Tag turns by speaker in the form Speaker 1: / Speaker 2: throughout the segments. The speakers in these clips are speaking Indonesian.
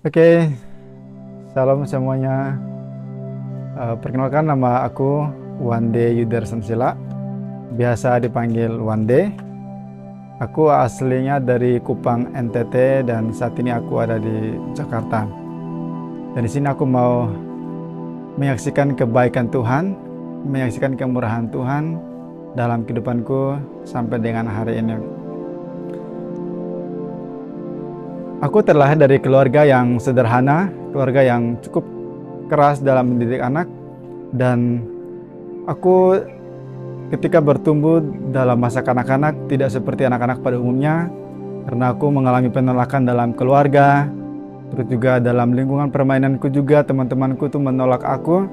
Speaker 1: Oke, salam semuanya. Perkenalkan, nama aku Wande Yudar Sansila, biasa dipanggil Wande. Aku aslinya dari Kupang, NTT, dan saat ini aku ada di Jakarta. Dan di sini aku mau menyaksikan kebaikan Tuhan, menyaksikan kemurahan Tuhan dalam kehidupanku sampai dengan hari ini. Aku terlahir dari keluarga yang sederhana, keluarga yang cukup keras dalam mendidik anak, dan aku ketika bertumbuh dalam masa kanak-kanak tidak seperti anak-anak pada umumnya, karena aku mengalami penolakan dalam keluarga, terus juga dalam lingkungan permainanku juga teman-temanku tuh menolak aku,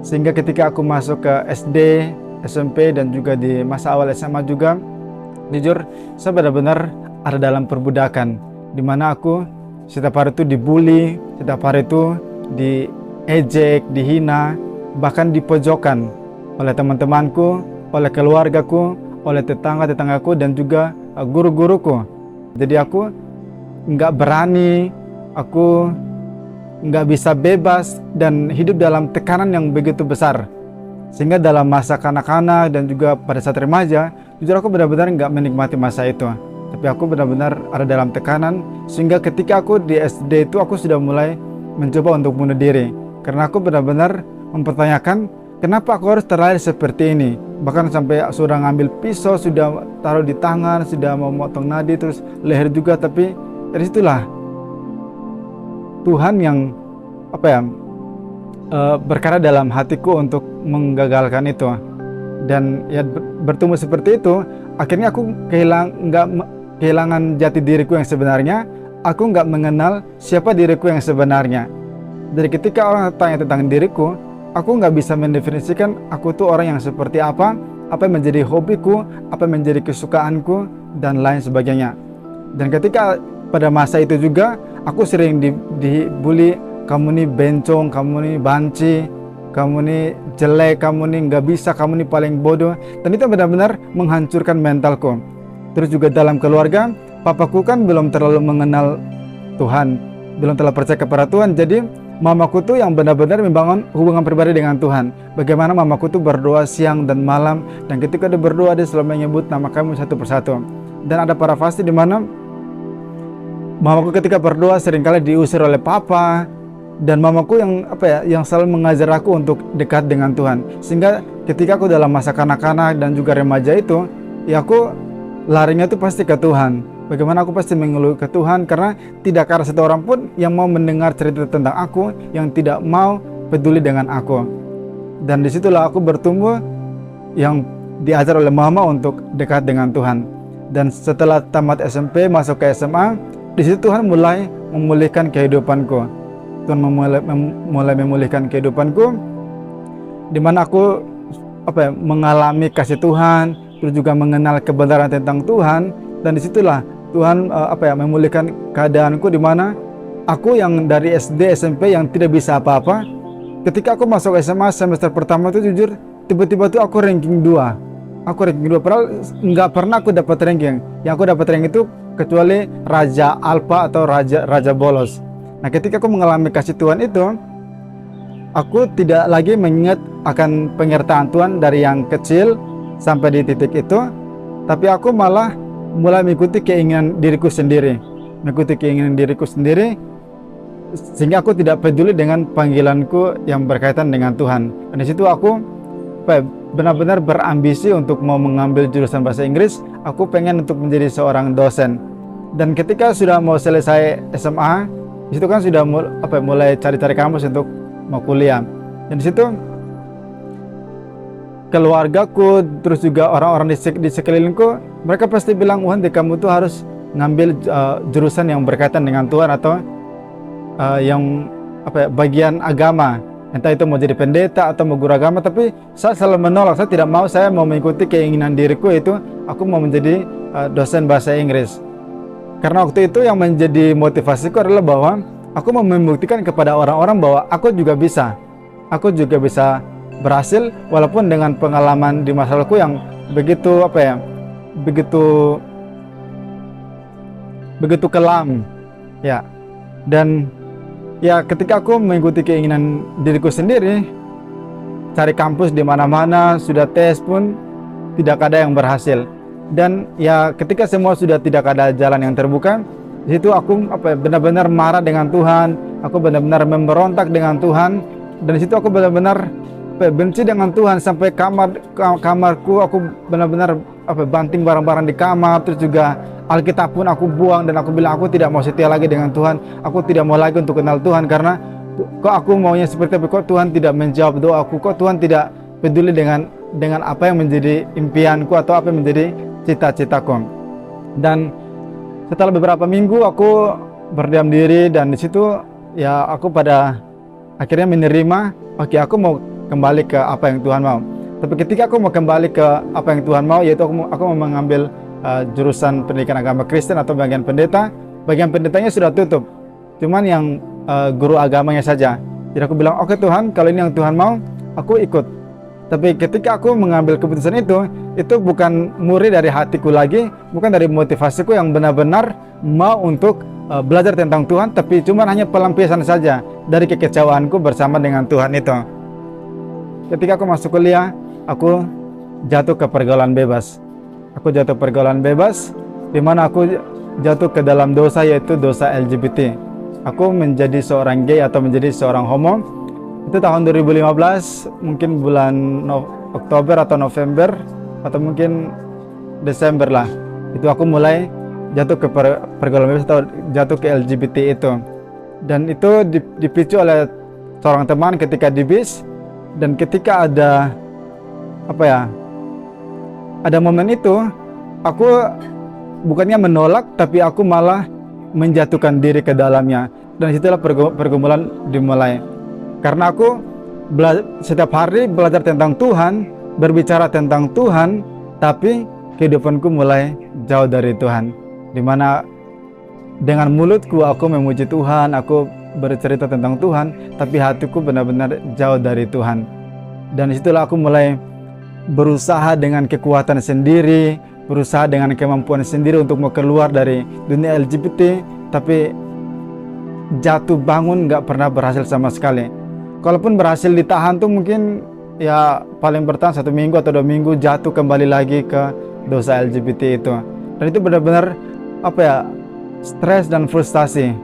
Speaker 1: sehingga ketika aku masuk ke SD, SMP, dan juga di masa awal SMA juga, jujur saya benar-benar ada dalam perbudakan, di mana aku setiap hari itu dibully, setiap hari itu diejek, dihina, bahkan dipojokkan oleh teman-temanku, oleh keluargaku, oleh tetangga-tetanggaku, dan juga guru-guruku. Jadi aku nggak berani, aku nggak bisa bebas dan hidup dalam tekanan yang begitu besar. Sehingga dalam masa kanak-kanak dan juga pada saat remaja, jujur aku benar-benar nggak menikmati masa itu. Tapi aku benar-benar ada dalam tekanan, sehingga ketika aku di SD itu aku sudah mulai mencoba untuk bunuh diri. Karena aku benar-benar mempertanyakan, kenapa aku harus terlahir seperti ini? Bahkan sampai sudah ngambil pisau, sudah taruh di tangan, sudah mau motong nadi, terus leher juga. Tapi dari situlah Tuhan yang berkarya dalam hatiku untuk menggagalkan itu. Dan ya bertumbuh seperti itu, akhirnya aku kehilangan jati diriku yang sebenarnya. Aku nggak mengenal siapa diriku yang sebenarnya. Dari ketika orang tanya tentang diriku, aku nggak bisa mendefinisikan aku tuh orang yang seperti apa yang menjadi hobiku, apa yang menjadi kesukaanku, dan lain sebagainya. Dan ketika pada masa itu juga, aku sering dibully, kamu nih bencong, kamu nih banci, kamu nih jelek, kamu nih nggak bisa, kamu nih paling bodoh. Dan itu benar-benar menghancurkan mentalku. Terus juga dalam keluarga, papaku kan belum terlalu mengenal Tuhan, belum terlalu percaya kepada Tuhan. Jadi mamaku tuh yang benar-benar membangun hubungan pribadi dengan Tuhan. Bagaimana mamaku tuh berdoa siang dan malam, dan ketika dia berdoa dia selalu menyebut nama kami satu persatu. Dan ada para fase di mana mamaku ketika berdoa seringkali diusir oleh papa, dan mamaku yang selalu mengajar aku untuk dekat dengan Tuhan. Sehingga ketika aku dalam masa kanak-kanak dan juga remaja itu, ya aku larinya tuh pasti ke Tuhan. Bagaimana aku pasti mengeluh ke Tuhan, karena tidak ada satu orang pun yang mau mendengar cerita tentang aku, yang tidak mau peduli dengan aku. Dan disitulah aku bertumbuh, yang diajar oleh mama untuk dekat dengan Tuhan. Dan setelah tamat SMP masuk ke SMA, di situ Tuhan mulai memulihkan kehidupanku. Tuhan mulai memulihkan kehidupanku, di mana aku mengalami kasih Tuhan, terus juga mengenal kebenaran tentang Tuhan. Dan disitulah Tuhan memulihkan keadaanku, di mana aku yang dari SD SMP yang tidak bisa apa-apa, ketika aku masuk SMA semester pertama itu jujur tiba-tiba tuh aku ranking 2. Padahal nggak pernah aku dapat ranking. Yang aku dapat ranking itu kecuali Raja Alpha atau Raja Bolos. Nah, ketika aku mengalami kasih Tuhan itu, aku tidak lagi mengingat akan penyertaan Tuhan dari yang kecil sampai di titik itu, tapi aku malah mulai mengikuti keinginan diriku sendiri, sehingga aku tidak peduli dengan panggilanku yang berkaitan dengan Tuhan. Dan di situ aku benar-benar berambisi untuk mau mengambil jurusan bahasa Inggris. Aku pengen untuk menjadi seorang dosen. Dan ketika sudah mau selesai SMA, di situ kan sudah mulai cari-cari kampus untuk mau kuliah. Dan di situ keluargaku, terus juga orang-orang di sekelilingku, mereka pasti bilang, "Wah, kamu tuh harus ngambil jurusan yang berkaitan dengan Tuhan, atau bagian agama, entah itu mau jadi pendeta atau mau guru agama." Tapi saya selalu menolak. Saya tidak mau. Saya mau mengikuti keinginan diriku, itu aku mau menjadi dosen bahasa Inggris. Karena waktu itu yang menjadi motivasiku adalah bahwa aku mau membuktikan kepada orang-orang bahwa aku juga bisa berhasil, walaupun dengan pengalaman di masa laluku yang begitu begitu kelam, ya. Dan ya ketika aku mengikuti keinginan diriku sendiri, cari kampus di mana-mana, sudah tes pun tidak ada yang berhasil. Dan ya ketika semua sudah tidak ada jalan yang terbuka, di situ aku benar-benar marah dengan Tuhan, aku benar-benar memberontak dengan Tuhan, dan di situ aku benar-benar benci dengan Tuhan sampai kamarku aku benar-benar banting barang-barang di kamar, terus juga Alkitab pun aku buang dan aku bilang aku tidak mau setia lagi dengan Tuhan, aku tidak mau lagi untuk kenal Tuhan karena kok aku maunya seperti apa, kok Tuhan tidak menjawab doaku, kok Tuhan tidak peduli dengan apa yang menjadi impianku atau apa yang menjadi cita-citaku. Dan setelah beberapa minggu aku berdiam diri dan di situ ya aku pada akhirnya menerima, oke, aku mau kembali ke apa yang Tuhan mau. Tapi ketika aku mau kembali ke apa yang Tuhan mau, yaitu aku mau mengambil jurusan pendidikan agama Kristen atau bagian pendeta. Bagian pendetanya sudah tutup, cuman yang guru agamanya saja. Jadi aku bilang, oke Tuhan, kalau ini yang Tuhan mau, aku ikut. Tapi ketika aku mengambil keputusan itu bukan murni dari hatiku lagi, bukan dari motivasiku yang benar-benar mau untuk belajar tentang Tuhan, tapi cuma hanya pelampiasan saja dari kekecewaanku bersama dengan Tuhan itu. Ketika aku masuk kuliah, aku jatuh ke pergaulan bebas. Aku jatuh pergaulan bebas, di mana aku jatuh ke dalam dosa, yaitu dosa LGBT. Aku menjadi seorang gay atau menjadi seorang homo. Itu tahun 2015, mungkin bulan Oktober atau November atau mungkin Desember lah. Itu aku mulai jatuh ke pergaulan bebas atau jatuh ke LGBT itu. Dan itu dipicu oleh seorang teman ketika di bis. Dan ketika ada ada momen itu, aku bukannya menolak, tapi aku malah menjatuhkan diri ke dalamnya. Dan situlah pergumulan dimulai. Karena aku setiap hari belajar tentang Tuhan, berbicara tentang Tuhan, tapi kehidupanku mulai jauh dari Tuhan. Dimana dengan mulutku aku memuji Tuhan, aku bercerita tentang Tuhan, tapi hatiku benar-benar jauh dari Tuhan. Dan disitulah aku mulai berusaha dengan kekuatan sendiri, berusaha dengan kemampuan sendiri untuk mau keluar dari dunia LGBT, tapi jatuh bangun gak pernah berhasil sama sekali. Kalaupun berhasil ditahan tuh mungkin ya paling bertahan 1 minggu atau 2 minggu, jatuh kembali lagi ke dosa LGBT itu. Dan itu benar-benar stres dan frustasi.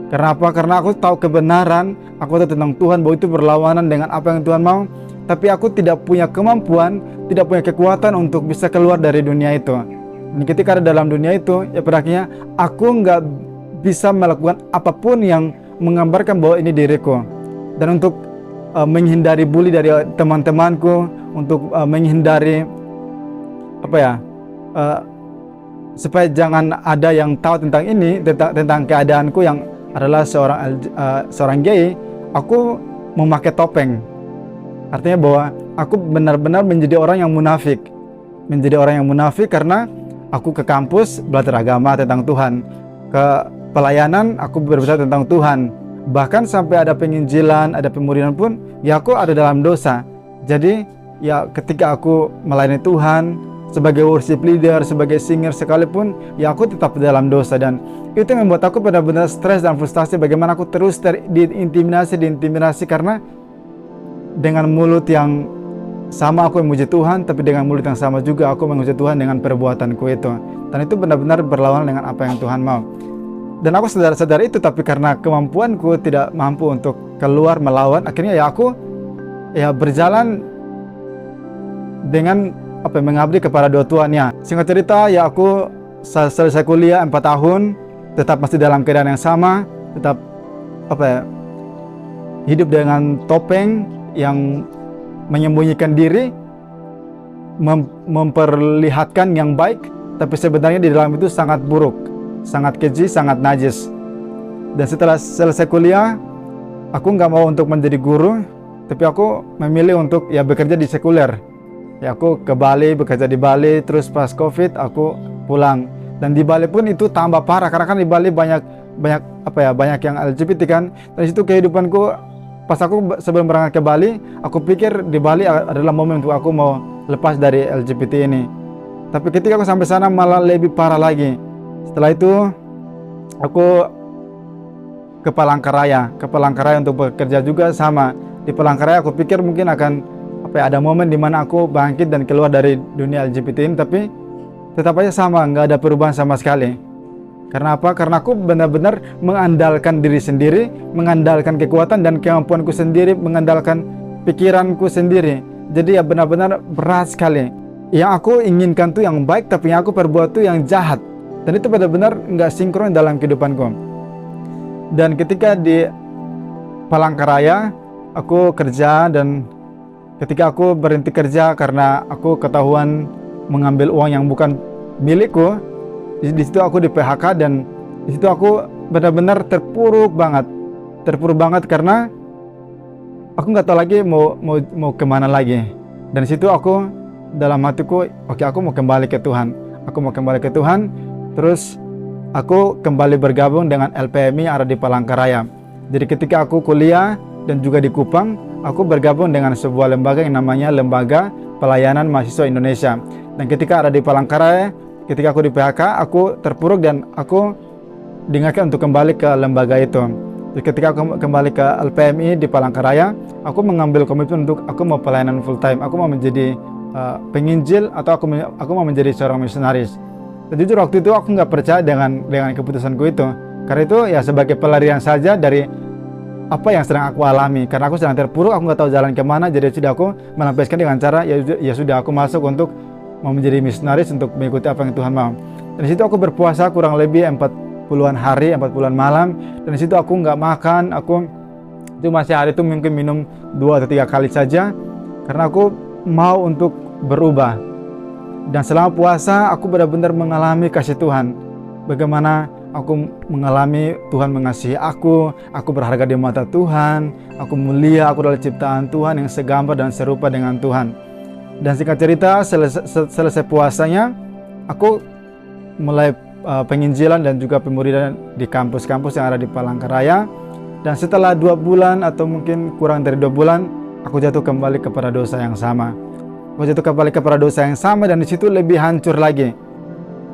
Speaker 1: Karena apa? Karena aku tahu kebenaran, aku tahu tentang Tuhan bahwa itu berlawanan dengan apa yang Tuhan mau, tapi aku tidak punya kemampuan, tidak punya kekuatan untuk bisa keluar dari dunia itu. Dan ketika ada dalam dunia itu, ya pada akhirnya aku nggak bisa melakukan apapun yang menggambarkan bahwa ini diriku. Dan untuk menghindari bully dari teman-temanku, untuk menghindari supaya jangan ada yang tahu tentang ini, tentang keadaanku yang adalah seorang gay, aku memakai topeng. Artinya bahwa aku benar-benar menjadi orang yang munafik. Menjadi orang yang munafik karena aku ke kampus belajar agama tentang Tuhan. Ke pelayanan aku berbicara tentang Tuhan. Bahkan sampai ada penginjilan, ada pemuridan pun, ya aku ada dalam dosa. Jadi ya ketika aku melayani Tuhan, sebagai worship leader, sebagai singer sekalipun, ya aku tetap dalam dosa. Dan itu membuat aku benar-benar stres dan frustasi. Bagaimana aku terus diintimidasi karena dengan mulut yang sama aku memuji Tuhan, tapi dengan mulut yang sama juga aku memuji Tuhan dengan perbuatanku itu. Dan itu benar-benar berlawanan dengan apa yang Tuhan mau. Dan aku sadar itu, tapi karena kemampuanku tidak mampu untuk keluar melawan, akhirnya ya aku berjalan dengan mengabdi kepada doa Tuhannya. Singkat cerita, ya aku selesai kuliah 4 tahun, tetap masih dalam keadaan yang sama, tetap hidup dengan topeng yang menyembunyikan diri, memperlihatkan yang baik, tapi sebenarnya di dalam itu sangat buruk, sangat keji, sangat najis. Dan setelah selesai kuliah, aku nggak mau untuk menjadi guru, tapi aku memilih untuk bekerja di sekuler. Ya aku ke Bali, bekerja di Bali, terus pas COVID aku pulang. Dan di Bali pun itu tambah parah karena kan di Bali banyak yang LGBT kan. Dan situ kehidupanku, pas aku sebelum berangkat ke Bali, aku pikir di Bali adalah momen untuk aku mau lepas dari LGBT ini. Tapi ketika aku sampai sana malah lebih parah lagi. Setelah itu aku ke Palangkaraya untuk bekerja juga sama. Di Palangkaraya aku pikir mungkin akan ada momen di mana aku bangkit dan keluar dari dunia LGBT ini, tapi tetap aja sama, nggak ada perubahan sama sekali. Karena apa? Karena aku benar-benar mengandalkan diri sendiri, mengandalkan kekuatan dan kemampuanku sendiri, mengandalkan pikiranku sendiri. Jadi ya benar-benar berat sekali. Yang aku inginkan tuh yang baik, tapi yang aku perbuat tuh yang jahat. Dan itu benar-benar nggak sinkron dalam kehidupanku. Dan ketika di Palangkaraya, aku kerja, dan ketika aku berhenti kerja karena aku ketahuan mengambil uang yang bukan milikku, di situ aku di PHK, dan di situ aku benar-benar terpuruk banget karena aku nggak tahu lagi mau kemana lagi. Dan di situ aku dalam hatiku, oke, aku mau kembali ke Tuhan. Terus aku kembali bergabung dengan LPMI yang ada di Palangkaraya. Jadi ketika aku kuliah dan juga di Kupang, aku bergabung dengan sebuah lembaga yang namanya Lembaga Pelayanan Mahasiswa Indonesia. Dan ketika ada di Palangkaraya, ketika aku di PHK, aku terpuruk dan aku diingatkan untuk kembali ke lembaga itu. Jadi ketika aku kembali ke LPMI di Palangkaraya, aku mengambil komitmen untuk aku mau pelayanan full time. Aku mau menjadi penginjil, atau aku mau menjadi seorang misionaris. Dan jujur waktu itu aku nggak percaya dengan keputusanku itu. Karena itu ya sebagai pelarian saja dari apa yang sedang aku alami. Karena aku sedang terpuruk, aku nggak tahu jalan kemana. Jadi sudah aku melampiaskan dengan cara ya sudah aku masuk untuk mau menjadi misionaris, untuk mengikuti apa yang Tuhan mau. Dan di situ aku berpuasa kurang lebih 40-an hari, 40-an malam. Dan di situ aku nggak makan, aku cuma sehari itu mungkin minum 2 atau 3 kali saja, karena aku mau untuk berubah. Dan selama puasa aku benar-benar mengalami kasih Tuhan. Bagaimana aku mengalami Tuhan mengasihi aku berharga di mata Tuhan, aku mulia, aku adalah ciptaan Tuhan yang segambar dan serupa dengan Tuhan. Dan singkat cerita, selesai puasanya, aku mulai penginjilan dan juga pemuridan di kampus-kampus yang ada di Palangkaraya. Dan setelah 2 bulan atau mungkin kurang dari 2 bulan, aku jatuh kembali kepada dosa yang sama. Dan di situ lebih hancur lagi.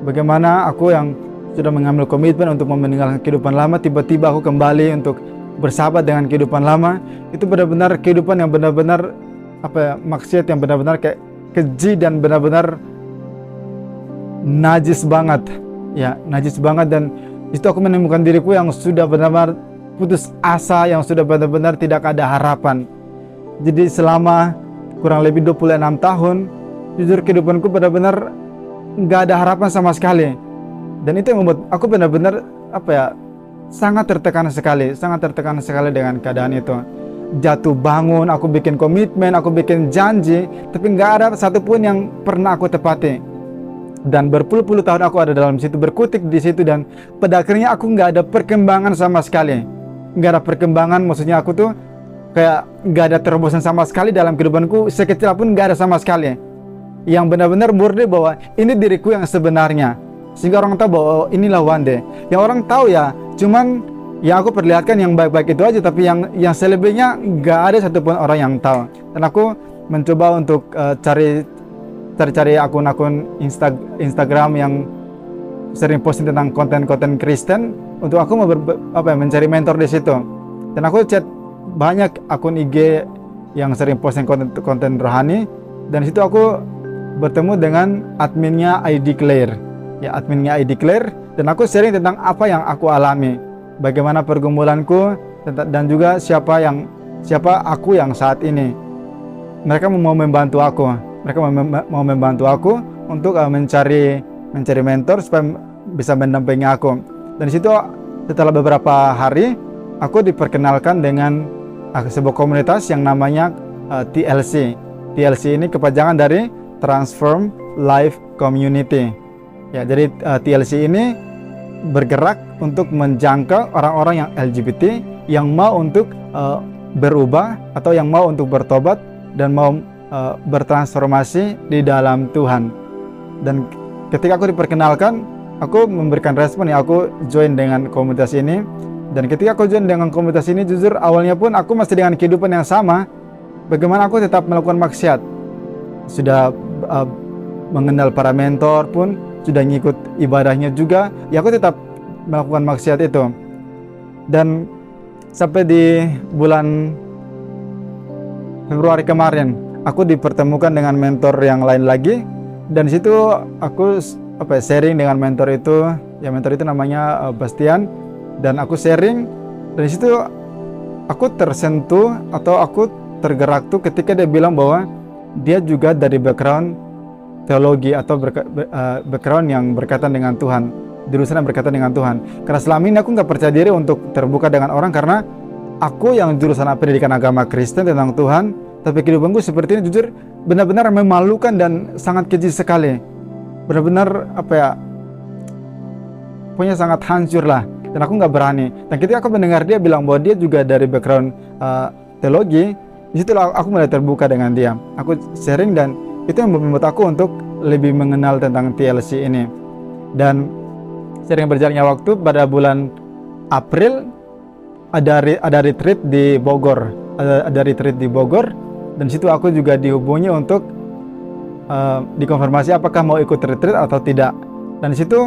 Speaker 1: Bagaimana aku yang sudah mengambil komitmen untuk meninggalkan kehidupan lama, tiba-tiba aku kembali untuk bersahabat dengan kehidupan lama. Itu benar-benar kehidupan yang benar-benar maksiat yang benar-benar kayak keji dan benar-benar najis banget. Dan itu aku menemukan diriku yang sudah benar-benar putus asa, yang sudah benar-benar tidak ada harapan. Jadi selama kurang lebih 26 tahun, jujur kehidupanku benar-benar nggak ada harapan sama sekali. Dan itu yang membuat aku benar-benar sangat tertekan sekali dengan keadaan itu. Jatuh bangun, aku bikin komitmen, aku bikin janji, tapi nggak ada satupun yang pernah aku tepati. Dan berpuluh-puluh tahun aku ada dalam situ, berkutik di situ, dan pada akhirnya aku nggak ada perkembangan sama sekali. Nggak ada perkembangan, maksudnya aku tuh kayak nggak ada terobosan sama sekali dalam kehidupanku, sekecil pun nggak ada sama sekali. Yang benar-benar murni bahwa ini diriku yang sebenarnya, sehingga orang tahu bahwa inilah Wande. Yang orang tahu ya, cuman yang aku perlihatkan yang baik-baik itu aja, tapi yang selebihnya nggak ada satupun orang yang tahu. Dan aku mencoba untuk cari akun-akun Instagram yang sering posting tentang konten-konten Kristen, untuk aku mau mencari mentor di situ. Dan aku chat banyak akun IG yang sering posting konten rohani, dan di situ aku bertemu dengan adminnya I Declare. Dan aku sharing tentang apa yang aku alami, bagaimana pergumulanku, dan juga siapa aku yang saat ini. Mereka mau membantu aku untuk mencari mentor supaya bisa mendampingi aku. Dan di situ setelah beberapa hari aku diperkenalkan dengan sebuah komunitas yang namanya TLC. TLC ini kepanjangan dari Transform Life Community. Ya, jadi TLC ini bergerak untuk menjangkau orang-orang yang LGBT yang mau untuk berubah atau yang mau untuk bertobat dan mau bertransformasi di dalam Tuhan. Dan ketika aku diperkenalkan, aku memberikan respon ya, aku join dengan komunitas ini. Dan ketika aku join dengan komunitas ini, jujur awalnya pun aku masih dengan kehidupan yang sama. Bagaimana aku tetap melakukan maksiat. Sudah mengenal para mentor pun, sudah ngikut ibadahnya juga, ya aku tetap melakukan maksiat itu. Dan sampai di bulan Februari kemarin aku dipertemukan dengan mentor yang lain lagi, dan di situ aku sharing dengan mentor itu. Ya, mentor itu namanya Bastian, dan aku sharing. Dan di situ aku tersentuh atau aku tergerak tuh ketika dia bilang bahwa dia juga dari background teologi atau background yang berkaitan dengan Tuhan, jurusan yang berkaitan dengan Tuhan. Karena selama ini aku nggak percaya diri untuk terbuka dengan orang, karena aku yang jurusan pendidikan agama Kristen tentang Tuhan, tapi kehidupanku seperti ini jujur benar-benar memalukan dan sangat keji sekali. Benar-benar punya sangat hancur lah, dan aku nggak berani. Dan ketika aku mendengar dia bilang bahwa dia juga dari background teologi, disitulah aku mulai terbuka dengan dia. Aku sharing, dan itu yang membuat aku untuk lebih mengenal tentang TLC ini. Dan sering berjalannya waktu, pada bulan April ada retreat di Bogor, ada retreat di Bogor, dan situ aku juga dihubungi untuk dikonfirmasi apakah mau ikut retreat atau tidak. Dan di situ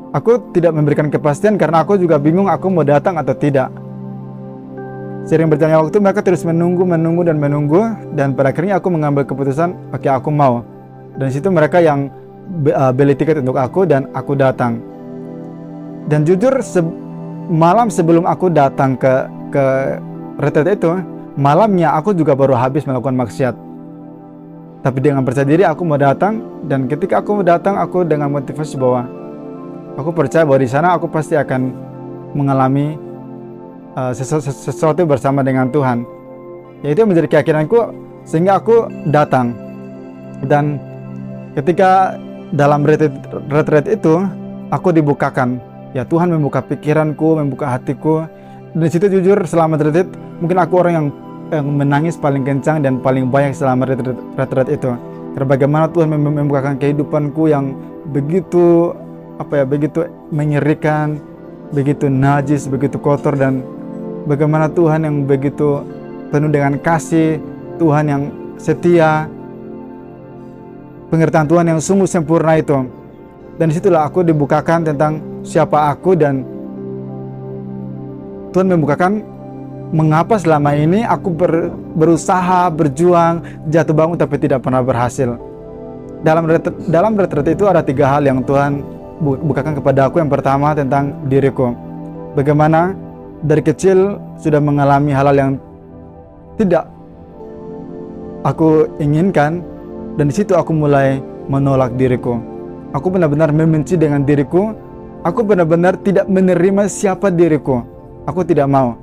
Speaker 1: aku tidak memberikan kepastian karena aku juga bingung aku mau datang atau tidak. Sering berjalannya waktu, mereka terus menunggu, dan pada akhirnya aku mengambil keputusan, oke, aku mau. Dan di situ mereka yang beli tiket untuk aku, dan aku datang. Dan jujur malam sebelum aku datang ke retreat itu, malamnya aku juga baru habis melakukan maksiat. Tapi dengan percaya diri aku mau datang, dan ketika aku datang, aku dengan motivasi bahwa aku percaya bahwa di sana aku pasti akan mengalami sesuatu bersama dengan Tuhan. Yaitu menjadi keyakinanku, sehingga aku datang. Dan ketika dalam retreat itu, aku dibukakan. Ya, Tuhan membuka pikiranku, membuka hatiku. Dan disitu jujur selama retreat, mungkin aku orang yang menangis paling kencang dan paling banyak selama retreat itu. Karena bagaimana Tuhan membukakan kehidupanku yang begitu begitu mengerikan, begitu najis, begitu kotor, dan bagaimana Tuhan yang begitu penuh dengan kasih, Tuhan yang setia, pengertian Tuhan yang sungguh sempurna itu. Dan disitulah aku dibukakan tentang siapa aku, dan Tuhan membukakan mengapa selama ini aku berusaha, berjuang, jatuh bangun tapi tidak pernah berhasil. Dalam retreat itu ada 3 hal yang Tuhan bukakan kepada aku. Yang pertama tentang diriku. Bagaimana dari kecil sudah mengalami hal-hal yang tidak aku inginkan, dan di situ aku mulai menolak diriku. Aku benar-benar membenci dengan diriku. Aku benar-benar tidak menerima siapa diriku. Aku tidak mau.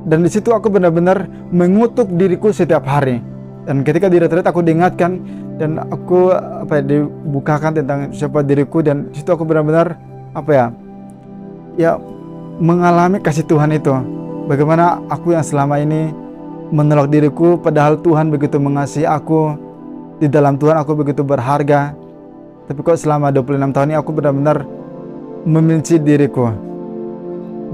Speaker 1: Dan di situ aku benar-benar mengutuk diriku setiap hari. Dan ketika di retreat aku diingatkan, dan aku dibukakan tentang siapa diriku, dan di situ aku benar-benar mengalami kasih Tuhan itu. Bagaimana aku yang selama ini menolak diriku, padahal Tuhan begitu mengasihi aku. Di dalam Tuhan aku begitu berharga. Tapi kok selama 26 tahun ini aku benar-benar membenci diriku.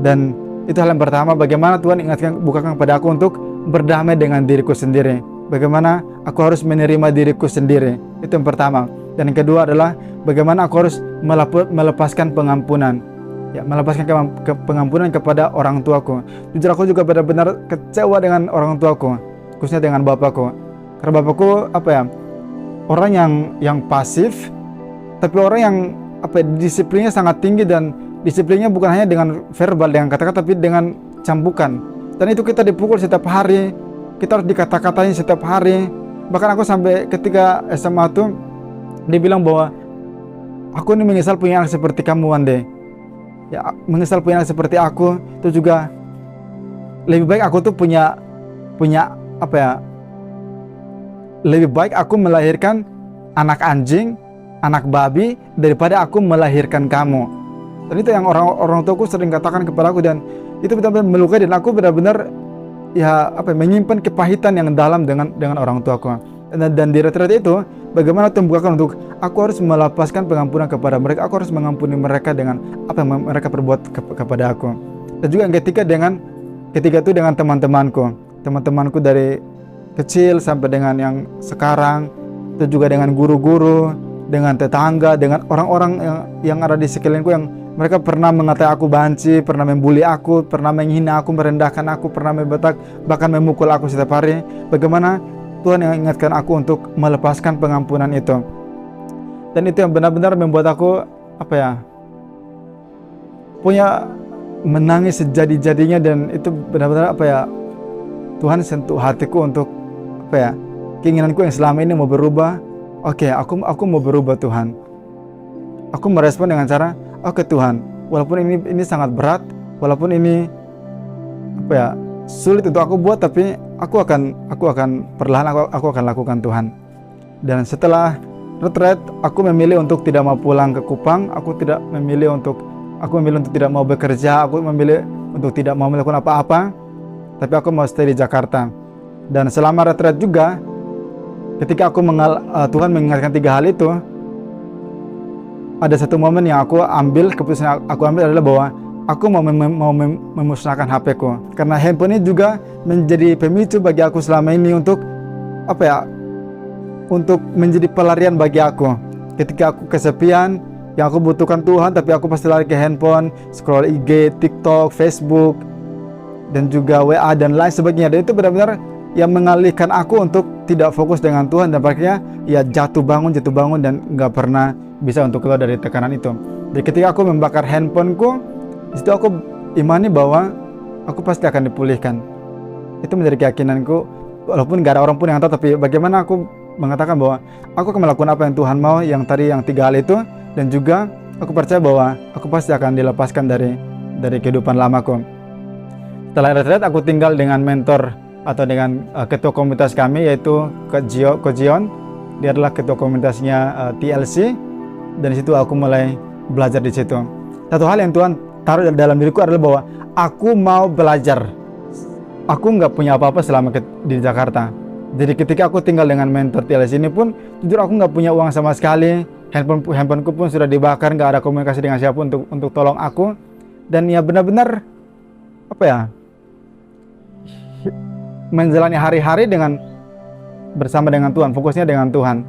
Speaker 1: Dan itu hal yang pertama, bagaimana Tuhan bukakan kepada aku untuk berdamai dengan diriku sendiri. Bagaimana aku harus menerima diriku sendiri. Itu yang pertama. Dan yang kedua adalah bagaimana aku harus melepaskan pengampunan. Ya, melepaskan pengampunan kepada orang tuaku. Jujur aku juga benar-benar kecewa dengan orang tuaku, khususnya dengan bapakku. Karena bapakku orang yang pasif, tapi orang yang disiplinnya sangat tinggi, dan disiplinnya bukan hanya dengan verbal, dengan kata-kata, tapi dengan cambukan. Dan itu kita dipukul setiap hari, kita harus dikata-katain setiap hari. Bahkan aku sampai ketika SMA tuh dibilang bahwa aku ini menyesal punya anak seperti kamu, Wande. Ya, menyesal punya anak seperti aku. Itu juga lebih baik aku tuh punya lebih baik aku melahirkan anak anjing, anak babi, daripada aku melahirkan kamu. Dan itu yang orang tuaku sering katakan kepada aku, dan itu benar-benar melukai, dan aku benar-benar menyimpan kepahitan yang dalam dengan orang tuaku. Dan di retreat itu, bagaimana Tuhan bukakan untuk aku harus melepaskan pengampunan kepada mereka. Aku harus mengampuni mereka dengan apa yang mereka perbuat kepada aku. Dan juga yang ketiga itu dengan teman-temanku dari kecil sampai dengan yang sekarang. Itu juga dengan guru-guru, dengan tetangga, dengan orang-orang yang ada di sekelilingku yang Mereka pernah mengatai aku banci, pernah membuli aku, pernah menghina aku, merendahkan aku, pernah membetak, bahkan memukul aku setiap hari. Bagaimana Tuhan yang ingatkan aku untuk melepaskan pengampunan itu. Dan itu yang benar-benar membuat aku punya menangis sejadi-jadinya, dan itu benar-benar Tuhan sentuh hatiku untuk keinginanku yang selama ini mau berubah. Oke, aku mau berubah Tuhan. Aku merespon dengan cara, oke Tuhan, walaupun ini sangat berat, walaupun ini sulit untuk aku buat, tapi aku akan perlahan aku akan lakukan Tuhan. Dan setelah retret, aku memilih untuk tidak mau pulang ke Kupang. Aku memilih untuk tidak mau bekerja. Aku memilih untuk tidak mau melakukan apa-apa, tapi aku mau stay di Jakarta. Dan selama retret juga, ketika Tuhan mengingatkan 3 hal itu, ada satu momen yang keputusan aku ambil adalah bahwa aku mau memusnahkan HP-ku. Karena handphone ini juga menjadi pemicu bagi aku selama ini untuk untuk menjadi pelarian bagi aku. Ketika aku kesepian, yang aku butuhkan Tuhan, tapi aku pasti lari ke handphone, scroll IG, TikTok, Facebook, dan juga WA dan lain sebagainya. Dan itu benar-benar yang mengalihkan aku untuk tidak fokus dengan Tuhan, dan akhirnya jatuh bangun dan nggak pernah bisa untuk keluar dari tekanan itu. Jadi ketika aku membakar handphoneku, disitu aku imani bahwa aku pasti akan dipulihkan. Itu menjadi keyakinanku, walaupun gak ada orang pun yang tahu. Tapi bagaimana aku mengatakan bahwa aku akan melakukan apa yang Tuhan mau, yang 3 hal itu. Dan juga aku percaya bahwa aku pasti akan dilepaskan dari kehidupan lamaku. Setelah retret, aku tinggal dengan mentor atau dengan ketua komunitas kami, yaitu Ko Jion. Dia adalah ketua komunitasnya TLC. Dan di situ aku mulai belajar di situ. Satu hal yang Tuhan taruh dalam diriku adalah bahwa aku mau belajar. Aku nggak punya apa-apa selama di Jakarta. Jadi ketika aku tinggal dengan mentor TLC ini pun, jujur aku nggak punya uang sama sekali. Handphoneku pun sudah dibakar, nggak ada komunikasi dengan siapa untuk tolong aku. Dan benar-benar menjalani hari-hari bersama dengan Tuhan, fokusnya dengan Tuhan.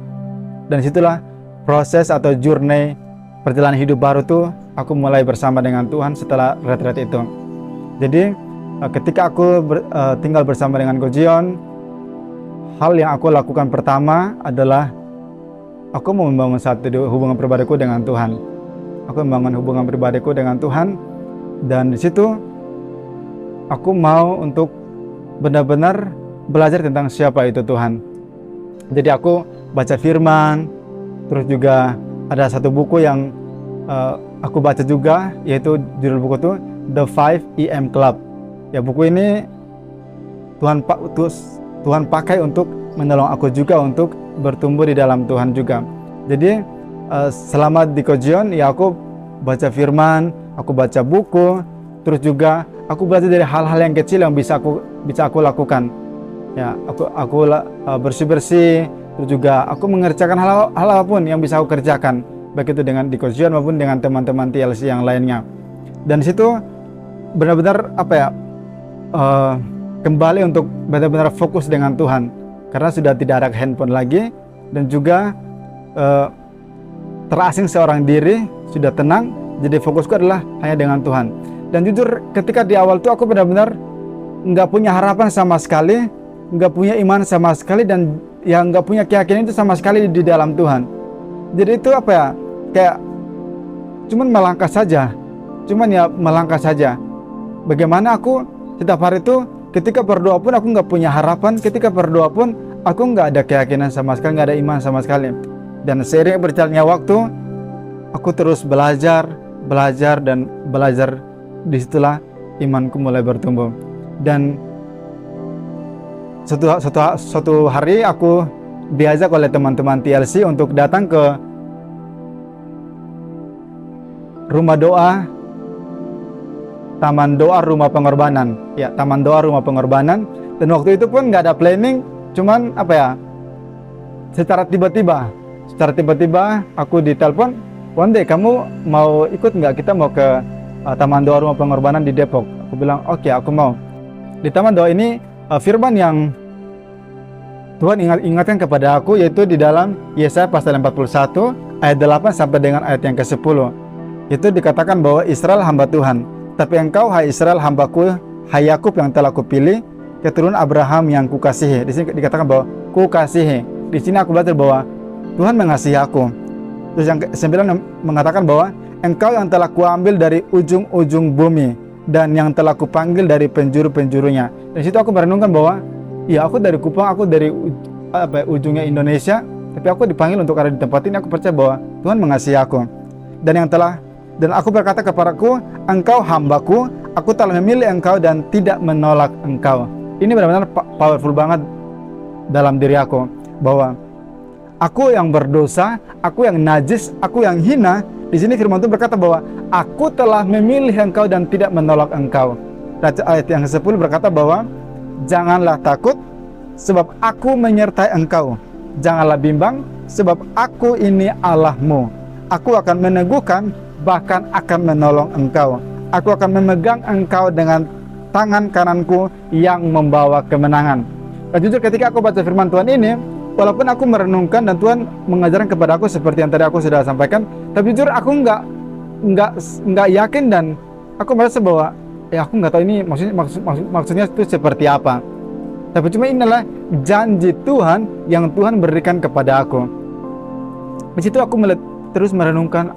Speaker 1: Dan situlah proses atau journey perjalanan hidup baru tuh aku mulai bersama dengan Tuhan setelah retret itu. Jadi ketika aku tinggal bersama dengan Ko Jion, hal yang aku lakukan pertama adalah aku mau membangun satu hubungan pribadiku dengan Tuhan. Aku membangun hubungan pribadiku dengan Tuhan, dan di situ aku mau untuk benar-benar belajar tentang siapa itu Tuhan. Jadi aku baca firman. Terus juga ada satu buku yang aku baca juga, yaitu judul buku itu The 5 Club. Buku ini Tuhan pakai untuk menolong aku juga untuk bertumbuh di dalam Tuhan juga. Jadi selama di Ko Jion, aku baca firman, aku baca buku, terus juga aku belajar dari hal-hal yang kecil yang bisa aku lakukan. Aku bersih-bersih. Terus juga aku mengerjakan hal apapun yang bisa aku kerjakan, baik itu dengan di Ko Jion maupun dengan teman-teman TLC yang lainnya. Dan situ benar-benar kembali untuk benar-benar fokus dengan Tuhan, karena sudah tidak ada handphone lagi, dan juga terasing seorang diri, sudah tenang. Jadi fokusku adalah hanya dengan Tuhan. Dan jujur ketika di awal tuh aku benar-benar nggak punya harapan sama sekali, nggak punya iman sama sekali, dan yang nggak punya keyakinan itu sama sekali di dalam Tuhan. Jadi itu kayak cuman melangkah saja. Bagaimana aku setiap hari itu ketika berdoa pun aku nggak punya harapan, ketika berdoa pun aku nggak ada keyakinan sama sekali, nggak ada iman sama sekali. Dan seiring berjalannya waktu, aku terus belajar. Disitulah imanku mulai bertumbuh. Dan suatu hari aku diajak oleh teman-teman TLC untuk datang ke rumah doa, Taman Doa Rumah Pengorbanan. Taman Doa Rumah Pengorbanan. Dan waktu itu pun nggak ada planning, cuman secara tiba-tiba aku ditelepon, "Wande, kamu mau ikut nggak? Kita mau ke Taman Doa Rumah Pengorbanan di Depok." Aku bilang, "Oke, aku mau." Di Taman Doa ini firman yang Tuhan ingatkan kepada aku, yaitu di dalam Yesaya pasal 41 ayat 8 sampai dengan ayat yang ke-10. Itu dikatakan bahwa Israel hamba Tuhan. Tapi engkau, hai Israel, hambaku, hai Yakub yang telah kupilih, keturunan Abraham yang kukasihi. Di sini dikatakan bahwa kukasihi. Di sini aku belajar bahwa Tuhan mengasihi aku. Terus yang ke-9 mengatakan bahwa engkau yang telah kuambil dari ujung-ujung bumi dan yang telah kupanggil dari penjuru-penjurunya. Dari situ aku merenungkan bahwa ya, aku dari Kupang, aku dari ujungnya Indonesia, tapi aku dipanggil untuk ada di tempat ini. Aku percaya bahwa Tuhan mengasihi aku. Dan aku berkata kepadaku, engkau hambaku, aku telah memilih engkau dan tidak menolak engkau. Ini benar-benar powerful banget dalam diri aku, bahwa aku yang berdosa, aku yang najis, aku yang hina. Di sini firman Tuhan berkata bahwa aku telah memilih engkau dan tidak menolak engkau. Dan ayat yang ke-10 berkata bahwa janganlah takut, sebab aku menyertai engkau. Janganlah bimbang, sebab aku ini Allahmu. Aku akan meneguhkan, bahkan akan menolong engkau. Aku akan memegang engkau dengan tangan kananku yang membawa kemenangan. Dan jujur ketika aku baca firman Tuhan ini, walaupun aku merenungkan dan Tuhan mengajarkan kepada aku seperti yang tadi aku sudah sampaikan, tapi jujur aku nggak yakin, dan aku merasa bahwa ya aku nggak tahu ini maksudnya itu seperti apa. Tapi cuma inilah janji Tuhan yang Tuhan berikan kepada aku. Di situ aku terus merenungkan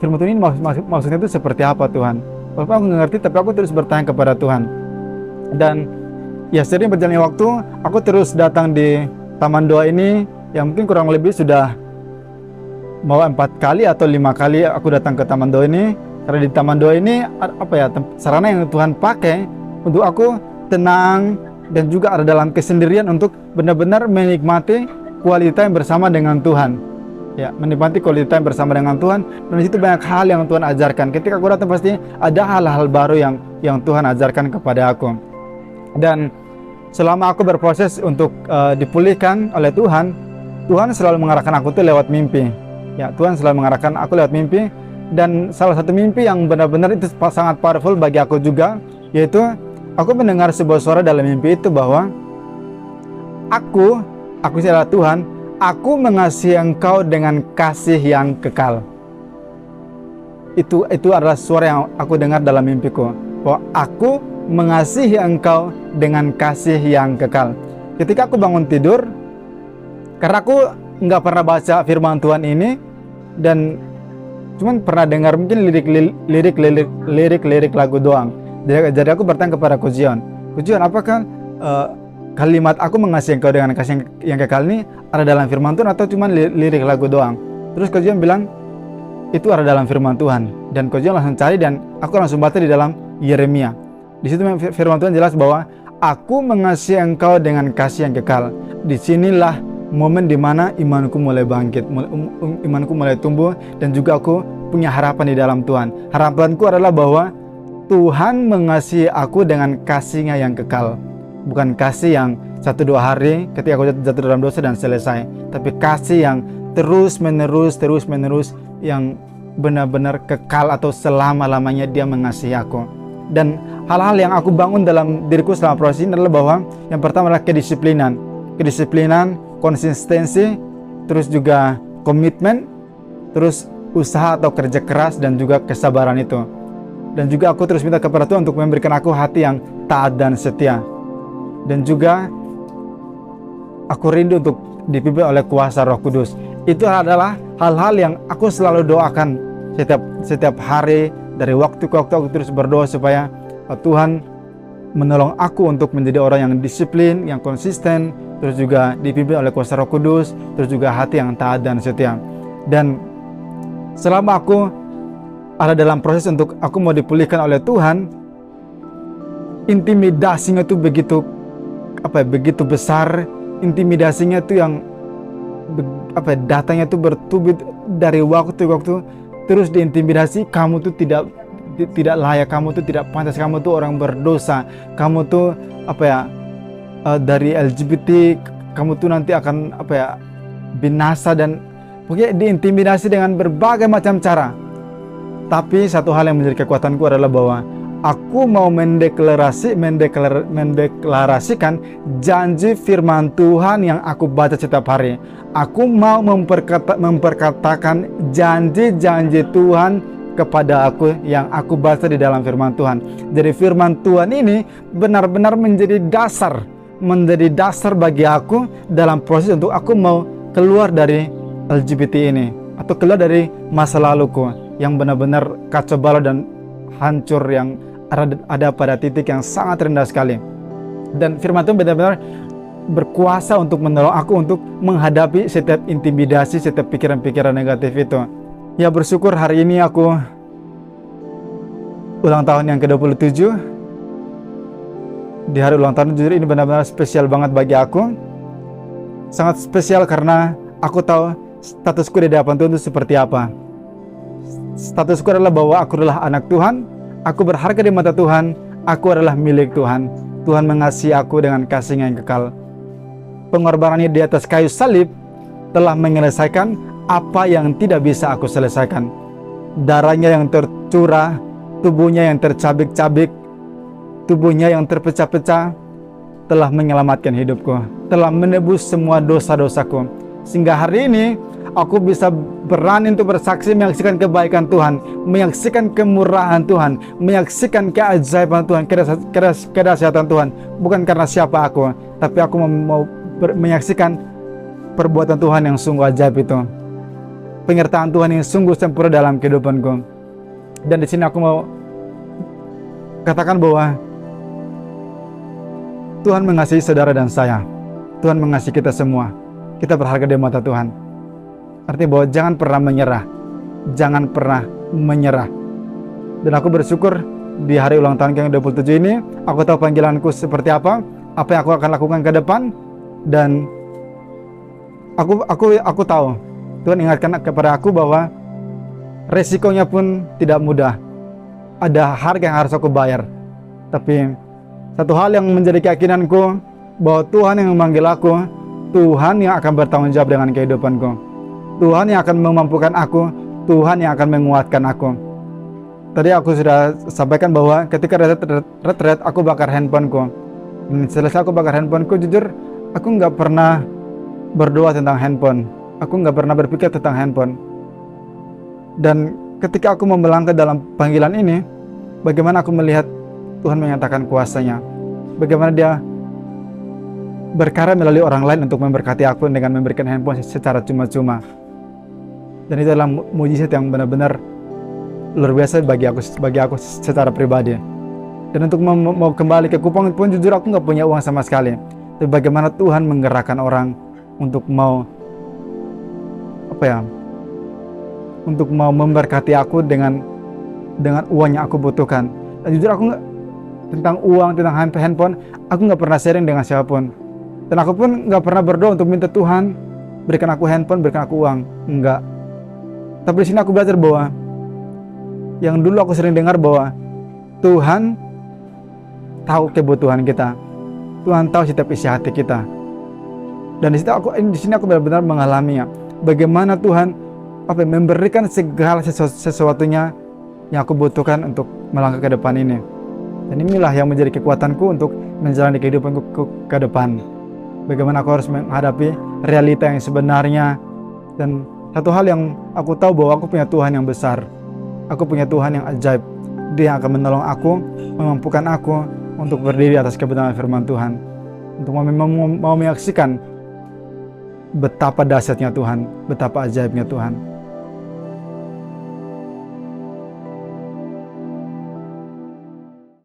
Speaker 1: firman Tuhan ini maksudnya itu seperti apa Tuhan. Walaupun aku nggak ngerti, tapi aku terus bertanya kepada Tuhan. Dan ya sering berjalannya waktu, aku terus datang di Taman Doa ini, yang mungkin kurang lebih sudah mau 4 kali atau 5 kali aku datang ke Taman Doa ini. Karena di Taman Doa ini sarana yang Tuhan pakai untuk aku tenang dan juga ada dalam kesendirian untuk benar-benar menikmati quality time bersama dengan Tuhan. Ya, menikmati quality time bersama dengan Tuhan. Dan di situ banyak hal yang Tuhan ajarkan. Ketika aku datang pasti ada hal-hal baru yang Tuhan ajarkan kepada aku. Dan selama aku berproses untuk dipulihkan oleh Tuhan, Tuhan selalu mengarahkan aku tuh lewat mimpi. Ya, Tuhan selalu mengarahkan aku lewat mimpi. Dan salah satu mimpi yang benar-benar itu sangat powerful bagi aku juga, yaitu aku mendengar sebuah suara dalam mimpi itu bahwa aku adalah Tuhan, aku mengasihi engkau dengan kasih yang kekal. Itu adalah suara yang aku dengar dalam mimpiku, bahwa aku mengasihi engkau dengan kasih yang kekal. Ketika aku bangun tidur, karena aku nggak pernah baca firman Tuhan ini, dan cuman pernah dengar mungkin lirik lagu doang. Jadi aku bertanya kepada Kojion, apakah kalimat aku mengasihi engkau dengan kasih yang kekal ini ada dalam firman Tuhan atau cuman lirik lagu doang? Terus Kojion bilang itu ada dalam firman Tuhan. Dan Kojion langsung cari dan aku langsung baca di dalam Yeremia. Di situ firman Tuhan jelas bahwa aku mengasihi engkau dengan kasih yang kekal. Disinilah momen dimana imanku mulai bangkit, imanku mulai tumbuh, dan juga aku punya harapan di dalam Tuhan. Harapanku adalah bahwa Tuhan mengasihi aku dengan kasih-Nya yang kekal. Bukan kasih yang 1-2 hari ketika aku jatuh dalam dosa dan selesai, tapi kasih yang terus menerus, yang benar-benar kekal atau selama-lamanya Dia mengasihi aku. Dan hal-hal yang aku bangun dalam diriku selama proses ini adalah bahwa yang pertama adalah kedisiplinan, konsistensi, terus juga komitmen, terus usaha atau kerja keras, dan juga kesabaran itu. Dan juga aku terus minta kepada Tuhan untuk memberikan aku hati yang taat dan setia. Dan juga aku rindu untuk dipimpin oleh kuasa Roh Kudus. Itu adalah hal-hal yang aku selalu doakan setiap hari. Dari waktu ke waktu aku terus berdoa supaya Tuhan menolong aku untuk menjadi orang yang disiplin, yang konsisten, terus juga dipimpin oleh kuasa Roh Kudus, terus juga hati yang taat dan setia. Dan selama aku ada dalam proses untuk aku mau dipulihkan oleh Tuhan, intimidasinya tuh begitu besar, intimidasinya tuh yang datangnya tuh bertubi dari waktu ke waktu, terus diintimidasi, kamu tuh tidak layak, kamu tuh tidak pantas, kamu tuh orang berdosa, kamu tuh dari LGBT, kamu tuh nanti akan binasa, dan pokoknya diintimidasi dengan berbagai macam cara. Tapi satu hal yang menjadi kekuatanku adalah bahwa aku mau mendeklarasikan janji firman Tuhan yang aku baca setiap hari. Aku mau memperkatakan janji-janji Tuhan kepada aku yang aku baca di dalam firman Tuhan. Jadi firman Tuhan ini benar-benar menjadi dasar bagi aku dalam proses untuk aku mau keluar dari LGBT ini, atau keluar dari masa laluku yang benar-benar kacau balau dan hancur, yang ada pada titik yang sangat rendah sekali. Dan firman Tuhan benar-benar berkuasa untuk menolong aku untuk menghadapi setiap intimidasi, setiap pikiran-pikiran negatif itu. Ya, bersyukur hari ini aku ulang tahun yang ke-27. Di hari ulang tahun jujur ini benar-benar spesial banget bagi aku. Sangat spesial karena aku tahu statusku di hadapan Tuhan itu seperti apa. Statusku adalah bahwa aku adalah anak Tuhan, aku berharga di mata Tuhan, aku adalah milik Tuhan. Tuhan mengasihi aku dengan kasih-Nya yang kekal. Pengorbanannya di atas kayu salib telah menyelesaikan apa yang tidak bisa aku selesaikan. Darahnya yang tercurah, tubuhnya yang tercabik-cabik, tubuhnya yang terpecah-pecah telah menyelamatkan hidupku, telah menebus semua dosa-dosaku. Sehingga hari ini aku bisa berani untuk bersaksi, menyaksikan kebaikan Tuhan, menyaksikan kemurahan Tuhan, menyaksikan keajaiban Tuhan, kedahsyatan Tuhan. Bukan karena siapa aku, tapi aku mau menyaksikan perbuatan Tuhan yang sungguh ajaib itu, penyertaan Tuhan yang sungguh sempurna dalam kehidupanku. Dan di sini aku mau katakan bahwa Tuhan mengasihi saudara dan saya. Tuhan mengasihi kita semua. Kita berharga di mata Tuhan. Artinya bahwa jangan pernah menyerah. Jangan pernah menyerah. Dan aku bersyukur di hari ulang tahun yang ke-27 ini, aku tahu panggilanku seperti apa yang aku akan lakukan ke depan. Dan aku tahu Tuhan ingatkan kepada aku bahwa resikonya pun tidak mudah. Ada harga yang harus aku bayar. Tapi satu hal yang menjadi keyakinanku, bahwa Tuhan yang memanggil aku, Tuhan yang akan bertanggung jawab dengan kehidupanku, Tuhan yang akan memampukan aku, Tuhan yang akan menguatkan aku. Tadi aku sudah sampaikan bahwa ketika retret aku bakar handphoneku. Selesai aku bakar handphoneku, jujur aku nggak pernah berdoa tentang handphone. Aku nggak pernah berpikir tentang handphone. Dan ketika aku melangkah dalam panggilan ini, bagaimana aku melihat Tuhan menyatakan kuasa-Nya, bagaimana Dia berkarya melalui orang lain untuk memberkati aku dengan memberikan handphone secara cuma-cuma. Dan itu adalah mujizat yang benar-benar luar biasa bagi aku secara pribadi. Dan untuk mau kembali ke Kupang pun jujur aku nggak punya uang sama sekali. Tapi bagaimana Tuhan menggerakkan orang untuk mau untuk mau memberkati aku dengan uang yang aku butuhkan. Dan jujur aku nggak, tentang uang, tentang handphone, aku nggak pernah sharing dengan siapapun. Dan aku pun nggak pernah berdoa untuk minta Tuhan berikan aku handphone, berikan aku uang. Enggak. Tapi di sini aku belajar bahwa yang dulu aku sering dengar bahwa Tuhan tahu kebutuhan kita, Tuhan tahu setiap isi hati kita. Dan di sini aku benar-benar mengalaminya. Bagaimana Tuhan memberikan segala sesuatunya yang aku butuhkan untuk melangkah ke depan ini. Dan inilah yang menjadi kekuatanku untuk menjalani kehidupanku ke depan. Bagaimana aku harus menghadapi realita yang sebenarnya. Dan satu hal yang aku tahu bahwa aku punya Tuhan yang besar. Aku punya Tuhan yang ajaib. Dia akan menolong aku, memampukan aku untuk berdiri atas kebenaran firman Tuhan. Untuk mau menyaksikan betapa dahsyatnya Tuhan, betapa ajaibnya Tuhan.